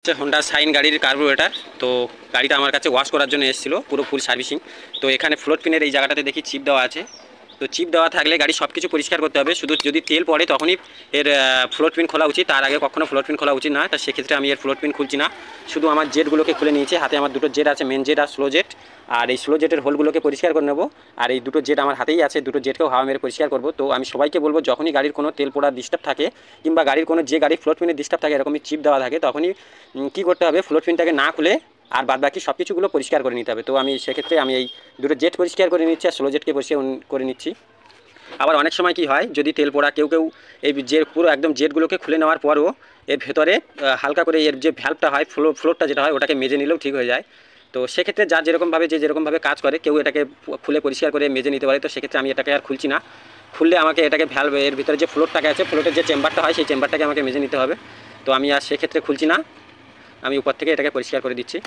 হচ্ছে Honda sign গাড়ির carburettor. তো গাড়িটা আমার কাছে ওয়াশ করার জন্য এসেছিলো, পুরো ফুল সার্ভিসিং। তো এখানে ফ্লোট পিনের এই জায়গাটাতে দেখি চিপ দেওয়া আছে। তো চিপ দেওয়া থাকলে গাড়ি সব কিছু পরিষ্কার করতে হবে, শুধু যদি তেল পড়ে তখনই এর ফ্লোট পিন খোলা উচিত, তার আগে কখনো ফ্লোট পিন খোলা উচিত না। তা সেক্ষেত্রে আমি এর ফ্লোট পিন খুলছি না, শুধু আমার জেটগুলোকে খুলে নিয়েছি। হাতে আমার দুটো জেট আছে, মেন জেট আর স্লো জেট। আর এই স্লো জেটের হোলগুলোকে পরিষ্কার করে নেবো। আর এই দুটো জেট আমার হাতেই আছে, দুটো জেটকেও হাওয়া মেরে পরিষ্কার করবো। তো আমি সবাইকে বলবো, যখনই গাড়ির কোনো তেল পোড়ার ডিস্টার্ব থাকে কিংবা গাড়ির কোনো যে গাড়ির ফ্লোট পিনের ডিস্টার্ব থাকে, এরকমই চিপ দেওয়া থাকে, তখনই কী করতে হবে, ফ্লোট পিনটাকে না খুলে আর বাদ বাকি সব কিছুগুলো পরিষ্কার করে নিতে হবে। তো আমি সেক্ষেত্রে আমি এই দুটো জেট পরিষ্কার করে নিচ্ছি আর স্লো জেটকে পরিষ্কার করে নিচ্ছি। আবার অনেক সময় কি হয়, যদি তেল পোড়া কেউ এই যে পুরো একদম জেটগুলোকে খুলে নেওয়ার পরও এর ভেতরে হালকা করে এর যে ভ্যালভটা হয়, ফ্লোরটা যেটা হয়, ওটাকে মেজে নিলেও ঠিক হয়ে যায়। তো সেক্ষেত্রে যার যেরকমভাবে যে যেরকমভাবে কাজ করে, কেউ এটাকে খুলে পরিষ্কার করে মেজে নিতে পারে। তো সেক্ষেত্রে আমি এটাকে আর খুলছি না। খুললে আমাকে এটাকে ভ্যালভ এর ভিতরে যে ফ্লোরটাকে আছে, ফ্লোরের যে চেম্বারটা হয়, সেই চেম্বারটাকে আমাকে মেজে নিতে হবে। তো আমি আর সেক্ষেত্রে খুলছি না, আমি উপর থেকে এটাকে পরিষ্কার করে দিচ্ছি।